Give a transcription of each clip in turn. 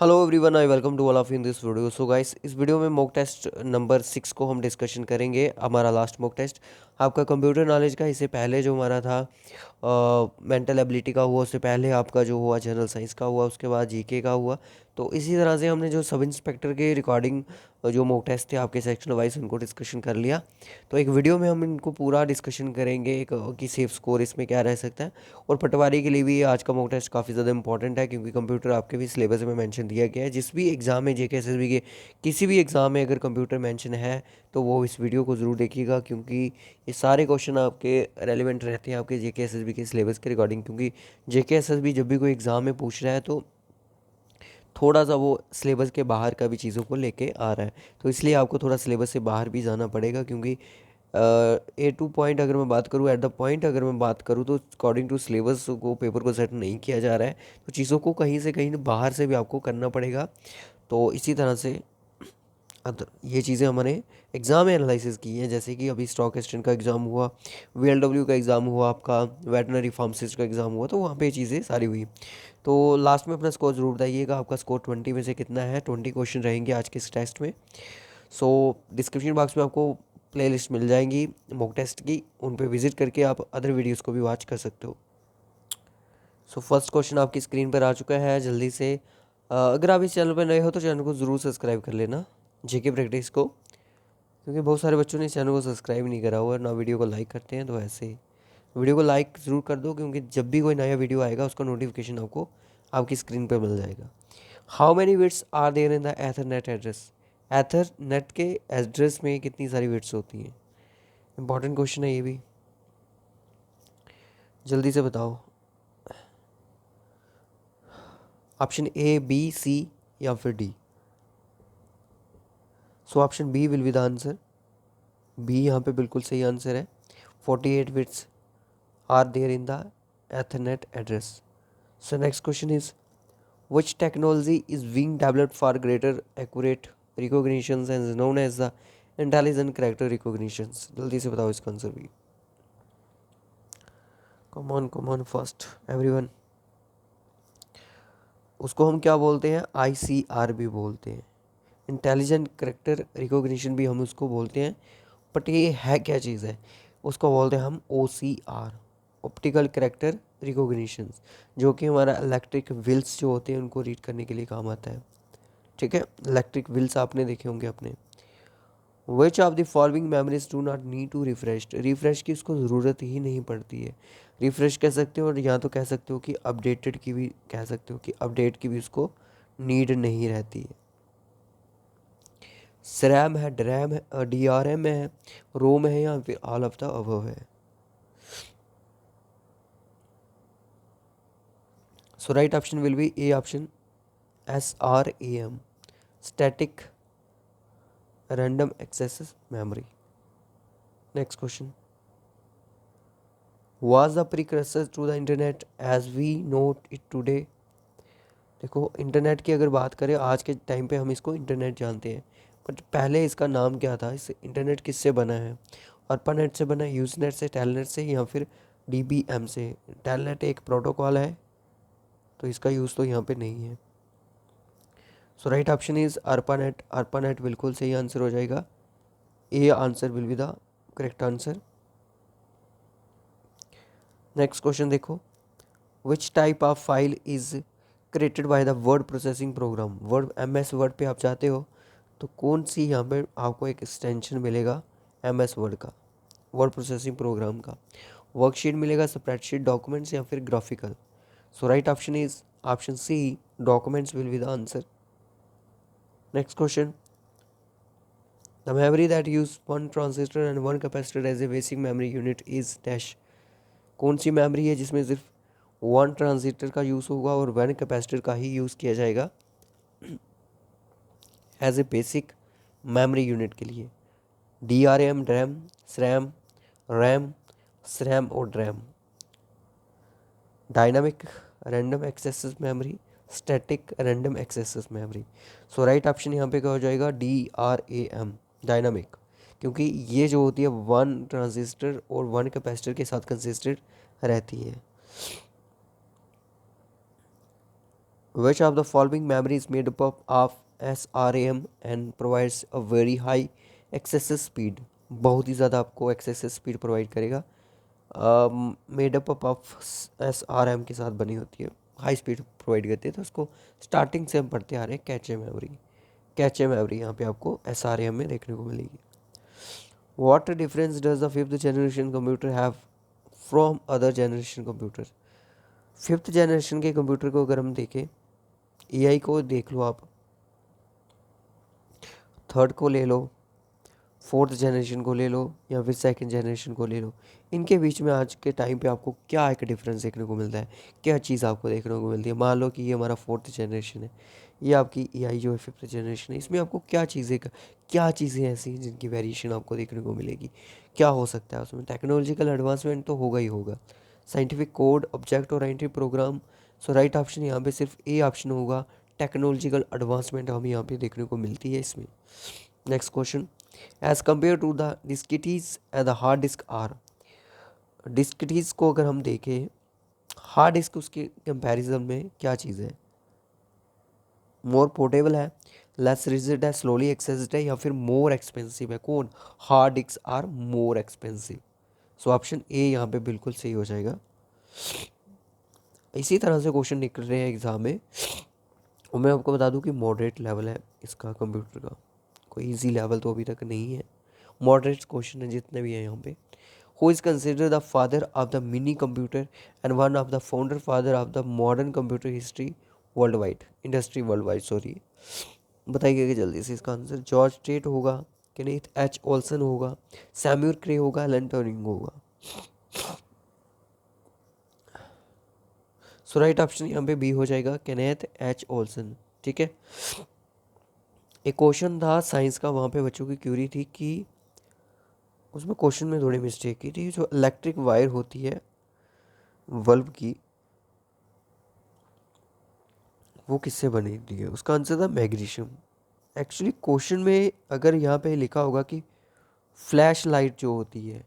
Hello everyone, I welcome to all of in this video. So guys, इस video में mock test number 6 को हम discussion करेंगे। हमारा लास्ट मॉक टेस्ट आपका कंप्यूटर नॉलेज का। इससे पहले जो हमारा था मेंटल एबिलिटी का हुआ, उससे पहले आपका जो हुआ जनरल साइंस का हुआ, उसके बाद जीके का हुआ। तो इसी तरह से हमने जो सब इंस्पेक्टर के रिकॉर्डिंग जो मॉक टेस्ट थे आपके सेक्शन वाइज, उनको डिस्कशन कर लिया। तो एक वीडियो में हम इनको पूरा डिस्कशन करेंगे कि सेफ स्कोर इसमें क्या रह सकता है। और पटवारी के लिए भी आज का मॉक टेस्ट काफ़ी ज़्यादा इंपॉर्टेंट है, क्योंकि कंप्यूटर आपके भी सिलेबस में मेंशन दिया गया है। जिस भी एग्ज़ाम में जेके एसएसबी के किसी भी एग्ज़ाम में अगर कंप्यूटर मेंशन है तो वो इस वीडियो को ज़रूर देखिएगा, क्योंकि ये सारे क्वेश्चन आपके रेलिवेंट रहते हैं आपके जेके एसएसबी के सिलेबस के रिगार्डिंग। क्योंकि जेके एसएसबी जब भी कोई एग्ज़ाम में पूछ रहा है तो थोड़ा सा वो सिलेबस के बाहर का भी चीज़ों को लेके आ रहा है। तो इसलिए आपको थोड़ा सिलेबस से बाहर भी जाना पड़ेगा, क्योंकि ए टू पॉइंट अगर मैं बात करूँ, एट द पॉइंट अगर मैं बात करूँ, तो अकॉर्डिंग टू सिलेबस को पेपर को सेट नहीं किया जा रहा है। तो चीज़ों को कहीं से कहीं बाहर से भी आपको करना पड़ेगा। तो इसी तरह से ये चीज़ें हमारे एग्ज़ाम में एनालिसिस की हैं। जैसे कि अभी स्टॉक एक्सचेंज का एग्ज़ाम हुआ, वीएलडब्ल्यू का एग्ज़ाम हुआ, आपका वेटनरी फार्मासिस्ट का एग्ज़ाम हुआ, तो वहाँ पे ये चीज़ें सारी हुई। तो लास्ट में अपना स्कोर ज़रूर बताइएगा, आपका स्कोर 20 में से कितना है। 20 क्वेश्चन रहेंगे आज के इस टेस्ट में। सो डिस्क्रिप्शन बॉक्स में आपको प्लेलिस्ट मिल जाएंगी मॉक टेस्ट की, उन पे विजिट करके आप अदर वीडियोस को भी वॉच कर सकते हो। सो फर्स्ट क्वेश्चन आपकी स्क्रीन पर आ चुका है। जल्दी से अगर आप इस चैनल पर नए हो तो चैनल को ज़रूर सब्सक्राइब कर लेना, जेके प्रैक्टिस को, क्योंकि बहुत सारे बच्चों ने इस चैनल को सब्सक्राइब नहीं करा हुआ है, ना वीडियो को लाइक करते हैं। तो ऐसे ही वीडियो को लाइक ज़रूर कर दो, क्योंकि जब भी कोई नया वीडियो आएगा उसका नोटिफिकेशन आपको आपकी स्क्रीन पर मिल जाएगा। How many bits are there in the ethernet address? Ethernet के एड्रेस में कितनी सारी बिट्स होती हैं? इंपॉर्टेंट क्वेश्चन है ये भी, जल्दी से बताओ। ऑप्शन ए, बी, सी या फिर D? So option B will be the answer. B यहाँ पे बिल्कुल सही आंसर है। 48 bits are there in the ethernet address. So next question is, which technology is being developed for greater accurate recognitions and is known as the intelligent character recognitions? जल्दी से बताओ इसका answer भी। Come on fast everyone. उसको हम क्या बोलते हैं? आईसीआर भी बोलते हैं, इंटेलिजेंट करेक्टर रिकॉग्निशन भी हम उसको बोलते हैं। बट ये है क्या चीज़ है? उसको बोलते हैं हम ओसीआर, ऑप्टिकल करेक्टर रिकॉग्निशन, जो कि हमारा इलेक्ट्रिक व्हील्स जो होते हैं उनको रीड करने के लिए काम आता है। ठीक है, इलेक्ट्रिक व्हील्स आपने देखे होंगे अपने। Which of the following memories do not need to refresh? Refresh की उसको ज़रूरत ही नहीं पड़ती है। रिफ्रेश कह सकते हो, और या तो कह सकते हो कि अपडेटेड की भी कह सकते हो कि अपडेट की भी उसको नीड नहीं रहती है। सरैम है, ड्रैम है, डीआरएम है, रोम है, या फिर ऑल ऑफ द अबव है? So right option will be A option, SRAM, static random access memory. Next question, was the precursor to the internet as we know it today? देखो, internet की अगर बात करें आज के टाइम पे हम इसको इंटरनेट जानते हैं, बट पहले इसका नाम क्या था? इस इंटरनेट किससे बना है? अर्पानेट से बना है, यूजनेट से, टेलनेट से, या फिर DBM से? टेलनेट एक प्रोटोकॉल है, तो इसका यूज़ तो यहाँ पे नहीं है। So right option is ARPANET. ARPANET बिल्कुल सही आंसर हो जाएगा। A answer will be the correct answer. Next question देखो, which type of file is created by the word processing program? Word, MS word पे आप जाते हो तो कौन सी यहाँ पे आपको एक एक्सटेंशन मिलेगा MS वर्ड का, वर्ड प्रोसेसिंग प्रोग्राम का? वर्कशीट मिलेगा, स्प्रेडशीट, डॉक्यूमेंट्स, या फिर graphical? So right option is option C, documents will be the answer. Next question, the memory that use one transistor and one capacitor as a basic memory unit is dash? कौन सी memory है जिसमें सिर्फ one transistor का use होगा और one capacitor का ही use किया जाएगा as a basic memory unit के लिए? DRAM, DRAM, SRAM, RAM, SRAM और DRAM? Dynamic random access memory, static random access memory? So right option यहाँ पे क्या हो जाएगा? DRAM, डायनामिक, क्योंकि ये जो होती है वन ट्रांजिस्टर और वन कैपेसिटर के साथ कंसिस्टेंट रहती है। Which of the following memory is made up of SRAM and provides a very high access speed? बहुत ही ज़्यादा आपको एक्सेस स्पीड प्रोवाइड करेगा। मेड अप ऑफ SRAM के साथ बनी होती है, हाई स्पीड प्रोवाइड करती है। तो उसको स्टार्टिंग से हम पढ़ते आ रहे हैं कैचे मेमोरी। कैचे मेमोरी यहाँ पे आपको SRAM में देखने को मिलेगी। What difference does the fifth generation computer have from other generation computer? Fifth generation के कंप्यूटर को अगर हम देखें, AI को देख लो आप, थर्ड को ले लो, फोर्थ जनरेशन को ले लो, या फिर सेकंड जनरेशन को ले लो, इनके बीच में आज के टाइम पे आपको क्या एक डिफरेंस देखने को मिलता है, क्या चीज़ आपको देखने को मिलती है? मान लो कि ये हमारा फोर्थ जनरेशन है, ये आपकी AI जो है फिफ्थ जनरेशन है, इसमें आपको क्या चीज़ें ऐसी हैं जिनकी वेरिएशन आपको देखने को मिलेगी? क्या हो सकता है उसमें? टेक्नोलॉजिकल एडवांसमेंट तो होगा ही होगा, scientific code, object oriented program. So right option यहाँ पे सिर्फ ए ऑप्शन होगा, टेक्नोलॉजिकल एडवांसमेंट हमें यहाँ पे देखने को मिलती है इसमें। Next question, as compare to the diskettes and the hard disk are. Diskettes को अगर हम देखें, हार्ड डिस्क उसके कंपैरिजन में क्या चीज़ है? मोर पोर्टेबल है, लेस रिजिड है, स्लोली एक्सेस्ड है, या फिर मोर एक्सपेंसिव है? कौन? Hard disk are more expensive. So option A यहाँ पे बिल्कुल सही हो जाएगा। इसी तरह से क्वेश्चन निकल रहे हैं एग्जाम में, और मैं आपको बता दूं कि मॉडरेट लेवल है इसका कंप्यूटर का, कोई इजी लेवल तो अभी तक नहीं है, मॉडरेट क्वेश्चन है जितने भी हैं यहाँ पे। Who is consider the father of the mini computer and one of the founder father of the modern computer history world wide, industry world wide, sorry. बताइए कि जल्दी से इसका आंसर। जॉर्ज स्ट्रेट होगा, केनेथ एच ओल्सन होगा, Samuel क्रे होगा, Alan Turing होगा? सो right option यहाँ पे बी हो जाएगा, केनेथ एच ओल्सन। ठीक है, एक क्वेश्चन था साइंस का, वहाँ पे बच्चों की क्यूरी थी कि उसमें क्वेश्चन में थोड़ी मिस्टेक की थी। जो इलेक्ट्रिक वायर होती है बल्ब की, वो किससे बनी थी है? उसका आंसर था मैग्नीशियम। एक्चुअली क्वेश्चन में अगर यहाँ पे लिखा होगा कि फ्लैश लाइट जो होती है,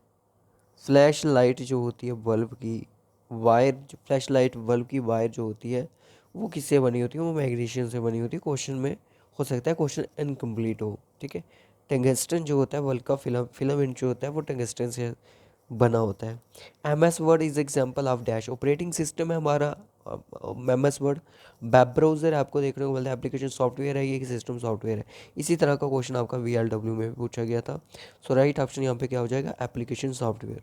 फ्लैश लाइट जो होती है बल्ब की वायर, जो फ्लैश लाइट बल्ब की वायर जो होती है, वो किससे बनी होती है? वो मैग्नीशियम से बनी होती है। क्वेश्चन में हो सकता है क्वेश्चन इनकम्प्लीट हो, ठीक है। टंगस्टन जो होता है बल्ब का फिलामेंट जो होता है वो टंगस्टन से बना होता है। MS word is example of dash. Operating system है हमारा MS वर्ड। वेब ब्राउज़र आपको देखने को मिलता है, एप्लीकेशन सॉफ्टवेयर है, ये कि सिस्टम सॉफ्टवेयर है। इसी तरह का क्वेश्चन आपका VLW में भी पूछा गया था। सो राइट ऑप्शन यहाँ पे क्या हो जाएगा? Application software.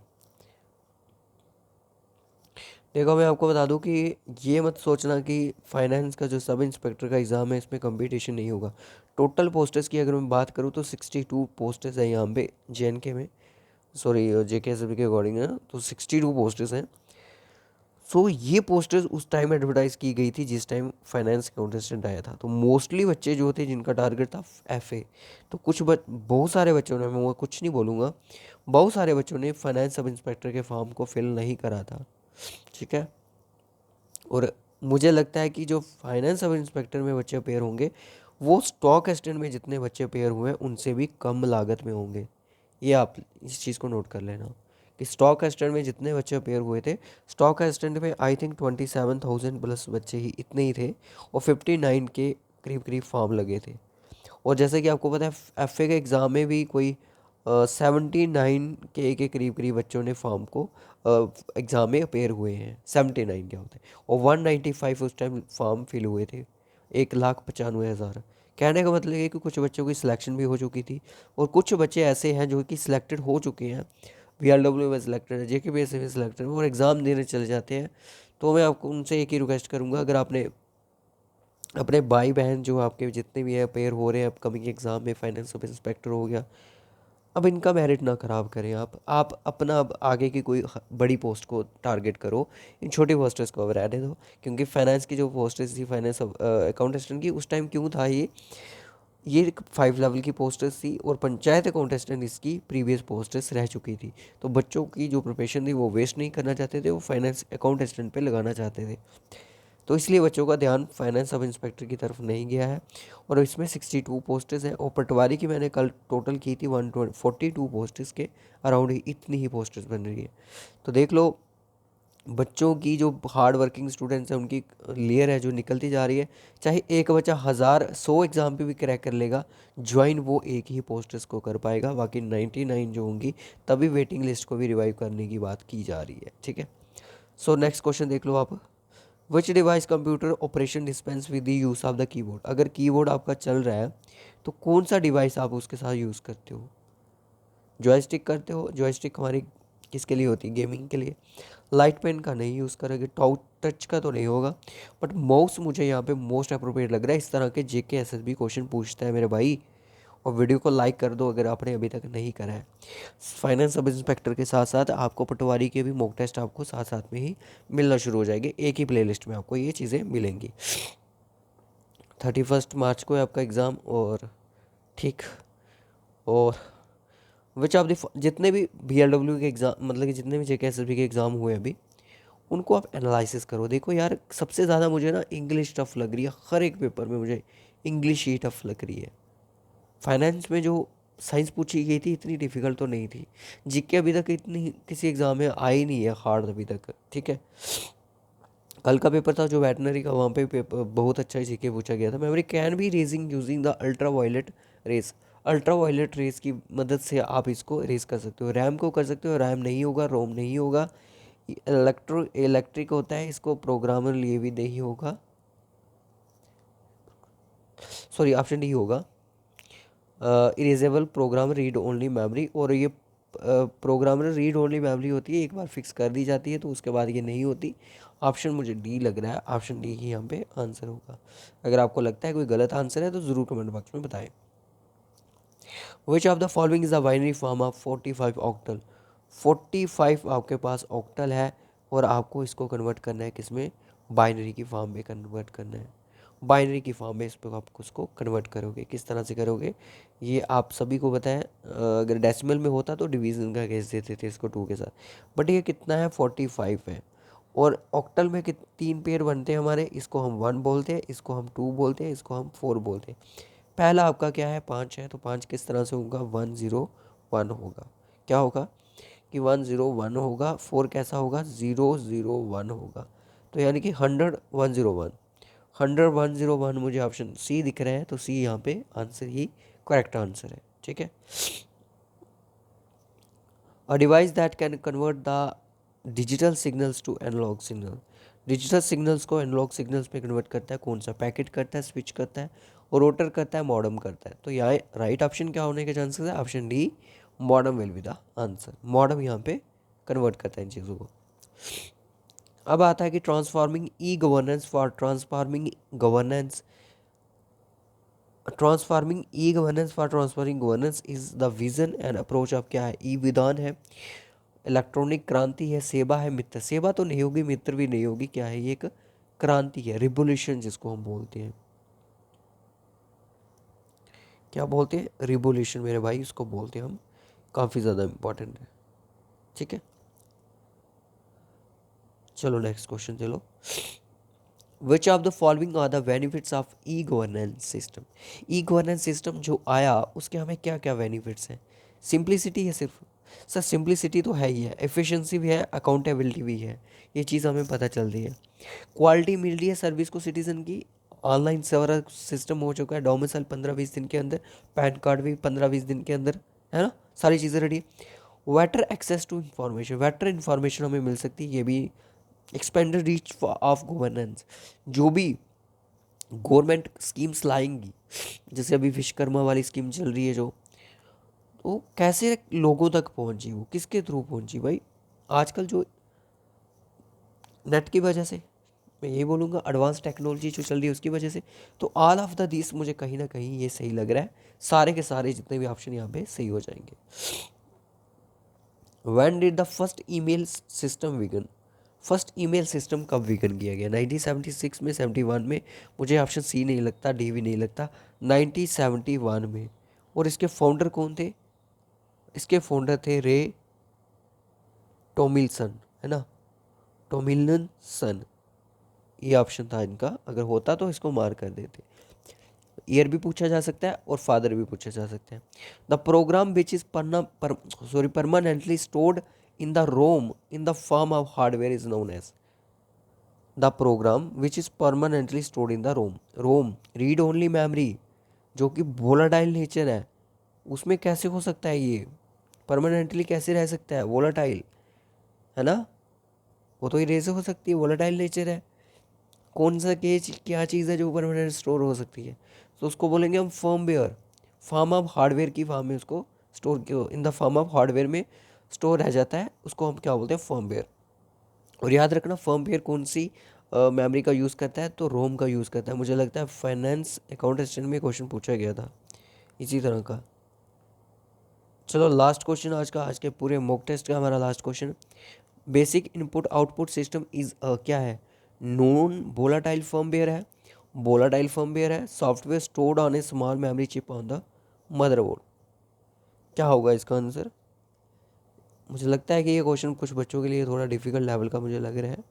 देखो मैं आपको बता दूं कि ये मत सोचना कि फाइनेंस का जो सब इंस्पेक्टर का एग्ज़ाम है इसमें कंपटीशन नहीं होगा। टोटल पोस्टर्स की अगर मैं बात करूँ तो 62 पोस्टर्स हैं यहाँ पे JNK में, सॉरी JKSB के अकॉर्डिंग है, तो 62 पोस्टर्स हैं। सो ये पोस्टर्स उस टाइम एडवर्टाइज की गई थी जिस टाइम फाइनेंस काउंटेस्टेंट आया था। तो मोस्टली बच्चे जो थे जिनका टारगेट था FA, तो बहुत सारे बच्चों ने, मैं वो कुछ नहीं बोलूँगा, बहुत सारे बच्चों ने फाइनेंस सब इंस्पेक्टर के फॉर्म को फिल नहीं करा था, ठीक है। और मुझे लगता है कि जो फाइनेंस सब इंस्पेक्टर में बच्चे अपेयर होंगे वो स्टॉक एक्सटेंड में जितने बच्चे अपेयर हुए हैं उनसे भी कम लागत में होंगे। ये आप इस चीज़ को नोट कर लेना कि स्टॉक एक्सटेंड में जितने बच्चे अपेयर हुए थे, स्टॉक एक्सटेंड में आई थिंक 27,000 प्लस बच्चे ही इतने ही थे, और 59 के करीब करीब फॉर्म लगे थे। और जैसे कि आपको पता है FA के एग्ज़ाम में भी कोई 79 के करीब करीब बच्चों ने फॉर्म को एग्ज़ाम में अपेयर हुए हैं। 79 क्या होता है, और 195 उस टाइम फॉर्म फिल हुए थे, 1,95,000। कहने का मतलब ये कि कुछ बच्चों की सिलेक्शन भी हो चुकी थी, और कुछ बच्चे ऐसे हैं जो कि सिलेक्टेड हो चुके हैं, VLW में सिलेक्टेड है, JKPSC में सिलेक्टेड है, और एग्ज़ाम देने चले जाते हैं। तो मैं आपको उनसे एक ही रिक्वेस्ट करूँगा, अगर आपने अपने भाई बहन जो आपके जितने भी है अपेयर हो रहे हैं अपकमिंग एग्ज़ाम में, फाइनेंस सब इंस्पेक्टर हो गया, अब इनका मेरिट ना ख़राब करें आप अपना अब आगे की कोई बड़ी पोस्ट को टारगेट करो, इन छोटी पोस्टर्स को अब रहने दो। क्योंकि फाइनेंस की जो पोस्टर्स थी, फाइनेंस अकाउंट असिस्टेंट की, उस टाइम क्यों था ये 5 लेवल की पोस्टर्स थी, और पंचायत अकाउंट असिस्टेंट इसकी प्रीवियस पोस्टर्स रह चुकी थी। तो बच्चों की जो प्रिपरेशन थी वो वेस्ट नहीं करना चाहते थे, वो फाइनेंस अकाउंट असिस्टेंट पे लगाना चाहते थे। तो इसलिए बच्चों का ध्यान फाइनेंस सब इंस्पेक्टर की तरफ नहीं गया है, और इसमें 62 पोस्टेज हैं, और पटवारी की मैंने कल टोटल की थी 142 पोस्टेज के अराउंड ही, इतनी ही पोस्टेज बन रही है। तो देख लो बच्चों की जो हार्ड वर्किंग स्टूडेंट्स हैं उनकी लेयर है जो निकलती जा रही है। चाहे एक बच्चा 1000 100 एग्ज़ाम पे भी क्रैक कर लेगा, ज्वाइन वो एक ही पोस्ट्स को कर पाएगा, बाकी 99 जो होंगी तभी वेटिंग लिस्ट को भी रिवाइव करने की बात की जा रही है। ठीक है, सो नेक्स्ट क्वेश्चन देख लो आप। विच device computer operation dispense with the use of the keyboard. अगर कीबोर्ड आपका चल रहा है तो कौन सा डिवाइस आप उसके साथ यूज़ करते हो? जॉयस्टिक करते हो? जॉयस्टिक हमारी किसके लिए होती है? गेमिंग के लिए। लाइट पेन का नहीं यूज़ करोगे, टच का तो नहीं होगा, बट माउस मुझे यहाँ पे मोस्ट अप्रोप्रिएट लग रहा है। इस तरह के जेके एसएसबी क्वेश्चन पूछता है मेरे भाई। और वीडियो को लाइक कर दो अगर आपने अभी तक नहीं करा है। फाइनेंस सब इंस्पेक्टर के साथ साथ आपको पटवारी के भी मॉक टेस्ट आपको साथ साथ में ही मिलना शुरू हो जाएंगे, एक ही प्लेलिस्ट में आपको ये चीज़ें मिलेंगी। 31 मार्च को है आपका एग्ज़ाम। और ठीक, और विच ऑफ द जितने भी BLW के एग्ज़ाम, मतलब कि जितने भी जेके एसएसबी के एग्ज़ाम हुए अभी, उनको आप एनालिसिस करो। देखो यार, सबसे ज़्यादा मुझे ना इंग्लिश टफ लग रही है। हर एक पेपर में मुझे इंग्लिश ही टफ लग रही है। फाइनेंस में जो साइंस पूछी गई थी इतनी डिफ़िकल्ट तो नहीं थी। जीके अभी तक इतनी किसी एग्ज़ाम में आई नहीं है हार्ड अभी तक। ठीक है, कल का पेपर था जो वेटनरी का, वहाँ पे पेपर बहुत अच्छा जीके पूछा गया था। Memory can be erasing using the ultra violet rays. Ultra violet rays की मदद से आप इसको रेस कर सकते हो। रैम को कर सकते हो, रैम नहीं होगा, रोम नहीं होगा। इलेक्ट्रिक होता है, इसको प्रोग्रामर लिए भी नहीं होगा। सॉरी, ऑप्शन डी होगा, erasable program read only memory. और ये प्रोग्रामर रीड ओनली मेमोरी होती है, एक बार फिक्स कर दी जाती है तो उसके बाद ये नहीं होती। ऑप्शन मुझे डी लग रहा है, ऑप्शन डी ही यहाँ पे आंसर होगा। अगर आपको लगता है कोई गलत आंसर है तो ज़रूर कमेंट बॉक्स में बताएं। विच of the following is the binary form of 45 octal. 45 आपके पास ऑक्टल है और आपको इसको कन्वर्ट करना है किसमें? बाइनरी की फॉर्म में कन्वर्ट करना है। बाइनरी की फॉर्म में इस पर आप उसको कन्वर्ट करोगे, किस तरह से करोगे ये आप सभी को पता है। अगर डेसिमल में होता तो डिवीज़न का केस देते थे इसको 2 के साथ, बट ये कितना है? 45 है। और ऑक्टल में तीन पेयर बनते हैं हमारे, इसको हम 1 बोलते हैं, इसको हम 2 बोलते हैं, इसको हम 4 बोलते हैं। पहला आपका क्या है? 5 है, तो 5 किस तरह से होगा? 101 होगा। क्या होगा कि 101 होगा। 4 कैसा होगा? 001 होगा। तो यानी कि 100 101, 100 101 मुझे ऑप्शन सी दिख रहा है, तो सी यहाँ पे आंसर ही करेक्ट आंसर है। ठीक है, a device that can convert the digital signals to analog signal. Digital signals को एनालॉग सिग्नल्स में कन्वर्ट करता है कौन सा? पैकेट करता है, स्विच करता है, रोटर करता है, मॉडम करता है। तो यहाँ राइट ऑप्शन क्या होने के चांसेस है? Option D, modem will be the answer. Modem यहाँ पे कन्वर्ट करता है इन चीज़ों को। अब आता है कि transforming e governance for transforming governance is the vision and approach of क्या है? ई विधान है, इलेक्ट्रॉनिक क्रांति है, सेवा है, मित्र। सेवा तो नहीं होगी, मित्र भी नहीं होगी। क्या है? ये एक क्रांति है, रिवोल्यूशन जिसको हम बोलते हैं। क्या बोलते हैं? रिवोल्यूशन मेरे भाई, इसको बोलते हैं हम। काफ़ी ज़्यादा इंपॉर्टेंट है। ठीक है, चलो नेक्स्ट क्वेश्चन चलो। Which of the following are the benefits of e governance system. E governance system जो आया उसके हमें क्या क्या बेनिफिट्स हैं? सिंप्लिसिटी है सिर्फ। सर सिंप्लिसिटी तो है ही है, एफिशिएंसी भी है, अकाउंटेबिलिटी भी है, ये चीज़ हमें पता चल रही है। क्वालिटी मिल रही है सर्विस को सिटीजन की। ऑनलाइन सारा सिस्टम हो चुका है, डोमिसाइल 15-20 दिन के अंदर, पैन कार्ड भी 15-20 दिन के अंदर, है ना, सारी चीज़ें ready. Better access to information, better information हमें मिल सकती है। ये भी एक्सपेंडेड रीच ऑफ गवर्नेंस, जो भी गवर्नमेंट स्कीम्स लाएंगी, जैसे अभी विश्वकर्मा वाली स्कीम चल रही है जो, तो कैसे लोगों तक पहुंची, वो किसके थ्रू पहुंची भाई? आजकल जो नेट की वजह से, मैं यही बोलूँगा, एडवांस टेक्नोलॉजी जो चल रही है उसकी वजह से। तो ऑल ऑफ द दिस मुझे कहीं ना कहीं ये सही लग रहा है। सारे के सारे जितने भी ऑप्शन यहाँ पे सही हो जाएंगे। When did the first email system vegan. First email system कब विगन किया गया? 1976 में, 71 में? मुझे ऑप्शन सी नहीं लगता, डी भी नहीं लगता। 1971 में। और इसके फाउंडर कौन थे? इसके फाउंडर थे रे टॉमिल्सन, है ना, टॉमिल्सन। ये ऑप्शन था इनका, अगर होता तो इसको मार कर देते। ईयर भी पूछा जा सकता है और फादर भी पूछा जा सकता है। The program which is permanently stored in the ROM in the form of hardware is known as the program which is permanently stored in the ROM read only memory, जो कि वोलाटाइल नेचर है, उसमें कैसे हो सकता है ये permanently कैसे रह सकता है वोलाटाइल, है ना? वो तो इरेज हो सकती है, वोलाटाइल नेचर है। कौन सा क्या चीज़ है जो परमानेंट स्टोर हो सकती है? तो उसको बोलेंगे हम फर्मवेयर, फॉर्म ऑफ हार्डवेयर की फॉर्म में उसको स्टोर किया, in the form of hardware में स्टोर रह जाता है, उसको हम क्या बोलते हैं फर्मवेयर। और याद रखना फर्मवेयर कौन सी मेमोरी का यूज़ करता है, तो रोम का यूज़ करता है। मुझे लगता है फाइनेंस अकाउंट असिस्टेंट में क्वेश्चन पूछा गया था इसी तरह का। चलो लास्ट क्वेश्चन आज के पूरे मॉक टेस्ट का हमारा last question, basic input output system is क्या है? नॉन वोलाटाइल फर्मवेयर है, वोलाटाइल फर्मवेयर है, software stored on A small memory chip on the motherboard. क्या होगा इसका आंसर? मुझे लगता है कि ये क्वेश्चन कुछ बच्चों के लिए थोड़ा डिफिकल्ट लेवल का मुझे लग रहा है,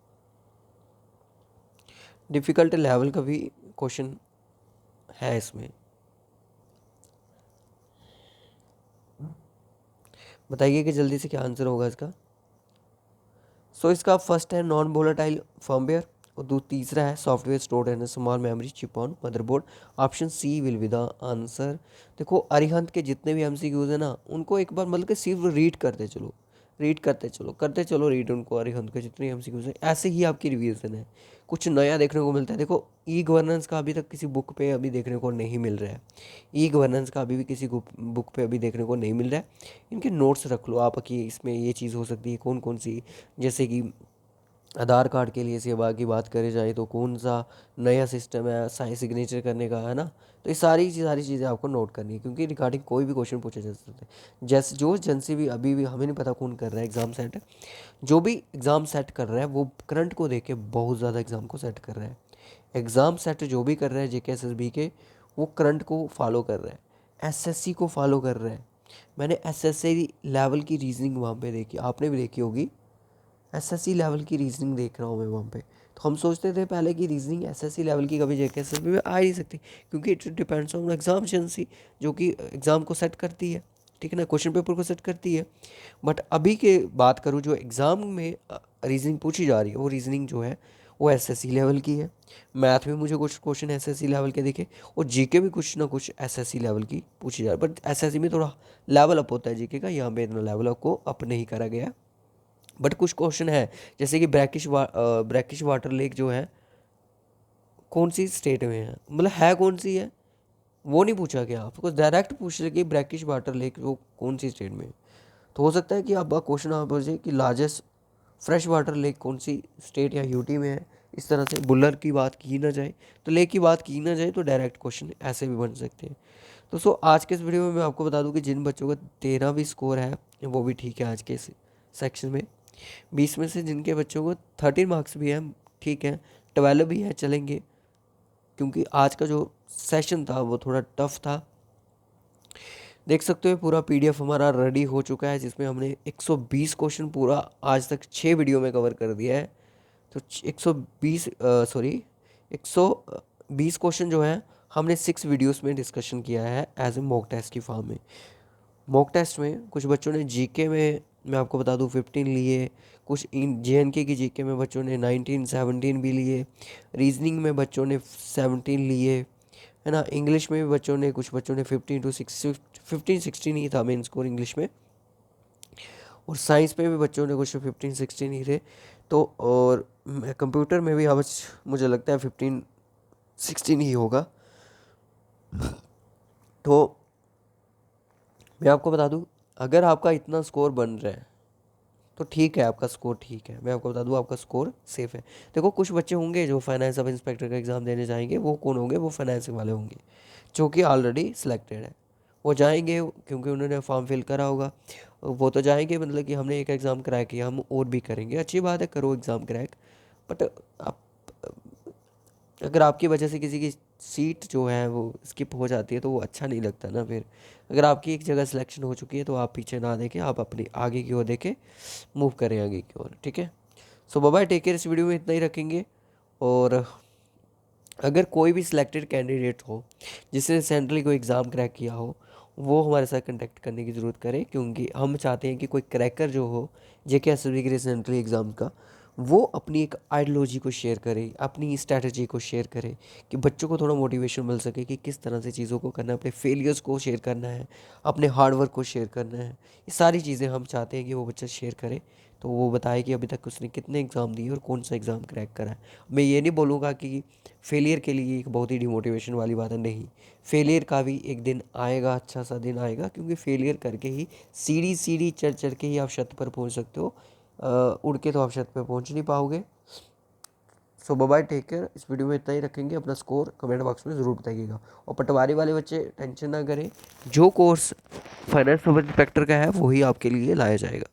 डिफिकल्ट लेवल का भी क्वेश्चन है इसमें। बताइए कि जल्दी से क्या आंसर होगा इसका। सो इसका फर्स्ट है नॉन वोलाटाइल फर्मवेयर, और तीसरा है software stored in small memory chip on motherboard. Option C will be the answer. देखो अरिहंत के जितने भी एमसीक्यूज है ना, उनको एक बार मतलब कि सिर्फ रीड करते चलो, रीड करते चलो रीड उनको, अरिहंत के जितने एमसीक्यूज हैं, ऐसे ही आपकी रिवीजन है, कुछ नया देखने को मिलता है। देखो ई गवर्नेंस का अभी तक किसी बुक पे अभी देखने को नहीं मिल रहा है, ई गवर्नेंस का अभी भी किसी बुक पे अभी देखने को नहीं मिल रहा है। इनके नोट्स रख लो आप कि इसमें ये चीज़ हो सकती है, कौन कौन सी, जैसे कि आधार कार्ड के लिए सेवा की बात करी जाए तो कौन सा नया सिस्टम है साइन सिग्नेचर करने का, है ना? तो ये सारी चीज़ें आपको नोट करनी है, क्योंकि रिगार्डिंग कोई भी क्वेश्चन पूछे जा सकते हैं। जैसे जो एजेंसी भी अभी भी हमें नहीं पता कौन कर रहा है एग्ज़ाम सेट, जो भी एग्ज़ाम सेट कर रहा है वो करंट को देख के बहुत ज़्यादा एग्ज़ाम को सेट कर रहा है। एग्ज़ाम सेट जो भी कर रहा है जेके एसएसबी के, वो करंट को फॉलो कर रहा है, एसएससी को फॉलो कर रहा है। मैंने एसएससी लेवल की रीजनिंग वहाँ पे देखी, आपने भी देखी होगी, एसएससी लेवल की रीजनिंग देख रहा हूँ मैं वहाँ पे। तो हम सोचते थे पहले कि रीजनिंग एसएससी लेवल की कभी जेके एसएसबी में आ ही नहीं सकती, क्योंकि it depends on exam agency, जो कि एग्ज़ाम को सेट करती है, ठीक है ना, क्वेश्चन पेपर को सेट करती है। बट अभी के बात करूँ जो एग्ज़ाम में रीजनिंग पूछी जा रही है, वो रीजनिंग जो है वो एसएससी लेवल की है। मैथ में मुझे कुछ क्वेश्चन एसएससी लेवल के दिखे, और जीके भी कुछ ना कुछ एसएससी लेवल की पूछी जा रही है। बट एसएससी में थोड़ा लेवल अप होता है जीके का, यहाँ पे इतना लेवल अप को अप नहीं करा गया। बट कुछ क्वेश्चन है जैसे कि ब्रैकिश वाटर लेक जो है कौन सी स्टेट में है, मतलब है कौन सी है, वो नहीं पूछा गया आपको, डायरेक्ट पूछ रहे कि ब्रैकिश वाटर लेक वो कौन सी स्टेट में है। तो हो सकता है कि आपका क्वेश्चन आप पूछे कि लार्जेस्ट फ्रेश वाटर लेक कौन सी स्टेट या यूटी में है, इस तरह से बुलर की बात की ना जाए, तो लेक की बात की ना जाए, तो डायरेक्ट क्वेश्चन ऐसे भी बन सकते हैं। तो आज के इस वीडियो में मैं आपको बता दूं कि जिन बच्चों का 13 भी स्कोर है वो भी ठीक है आज के इस सेक्शन में। 20 में से जिनके बच्चों को 13 मार्क्स भी हैं ठीक है, 12 भी है चलेंगे, क्योंकि आज का जो सेशन था वो थोड़ा टफ था। देख सकते हो पूरा पीडीएफ हमारा रेडी हो चुका है, जिसमें हमने 120 क्वेश्चन पूरा आज तक 6 वीडियो में कवर कर दिया है। तो 120 क्वेश्चन जो है हमने 6 वीडियोस में डिस्कशन किया है एज ए मॉक टेस्ट की फॉर्म में। मॉक टेस्ट में कुछ बच्चों ने जीके में, मैं आपको बता दूं 15 लिए, कुछ इन जेएनके की जीके में बच्चों ने 17 भी लिए, रीजनिंग में बच्चों ने 17 लिए, है ना, इंग्लिश में भी बच्चों ने, कुछ बच्चों ने 15 ही था मेन स्कोर इंग्लिश में, और साइंस में भी बच्चों ने कुछ 15-16 ही थे। तो और कंप्यूटर में भी अब मुझे लगता है 15-16 ही होगा। तो मैं आपको बता दूं अगर आपका इतना स्कोर बन रहा है तो ठीक है, आपका स्कोर ठीक है, मैं आपको बता दूं आपका स्कोर सेफ है। देखो कुछ बच्चे होंगे जो फाइनेंस सब इंस्पेक्टर का एग्ज़ाम देने जाएंगे, वो कौन होंगे, वो फाइनेंस वाले होंगे जो कि ऑलरेडी सिलेक्टेड है। वो जाएंगे क्योंकि उन्होंने फॉर्म फिल करा होगा, वो तो जाएंगे, मतलब कि हमने एक एग्ज़ाम क्रैक किया, हम और भी करेंगे, अच्छी बात है, करो एग्ज़ाम क्रैक। बट आप अगर आपकी वजह से किसी की सीट जो है वो स्किप हो जाती है तो वो अच्छा नहीं लगता ना फिर। अगर आपकी एक जगह सिलेक्शन हो चुकी है तो आप पीछे ना देखें, आप अपनी आगे की ओर देखें, मूव करें आगे की ओर, ठीक है। सो बाय बाय, टेक केयर। इस वीडियो में इतना ही रखेंगे। और अगर कोई भी सिलेक्टेड कैंडिडेट हो जिसने रिसेंटली कोई एग्ज़ाम क्रैक किया हो वो हमारे साथ कंटेक्ट करने की ज़रूरत करे, क्योंकि हम चाहते हैं कि कोई क्रैकर जो हो जेके एसएसबी के सेंट्रल एग्ज़ाम का, वो अपनी एक आइडियोलॉजी को शेयर करे, अपनी स्ट्रैटेजी को शेयर करे, कि बच्चों को थोड़ा मोटिवेशन मिल सके कि किस तरह से चीज़ों को करना है, अपने फेलियर्स को शेयर करना है, अपने हार्डवर्क को शेयर करना है। ये सारी चीज़ें हम चाहते हैं कि वो बच्चा शेयर करे, तो वो बताए कि अभी तक उसने कितने एग्ज़ाम दिए और कौन सा एग्ज़ाम क्रैक करा है। मैं ये नहीं बोलूँगा कि फेलियर के लिए एक बहुत ही डिमोटिवेशन वाली बात है, नहीं। फेलियर का भी एक दिन आएगा, अच्छा सा दिन आएगा, क्योंकि फेलियर करके ही सीढ़ी सीढ़ी चढ़ चढ़ के ही आप छत पर पहुंच सकते हो। उड़ के तो आप छत पर पहुंच नहीं पाओगे। सो बाय, टेक केयर। इस वीडियो में इतना ही रखेंगे। अपना स्कोर कमेंट बॉक्स में ज़रूर बताइएगा। और पटवारी वाले बच्चे टेंशन ना करें, जो कोर्स फाइनेंस सब इंस्पेक्टर का है वही आपके लिए लाया जाएगा।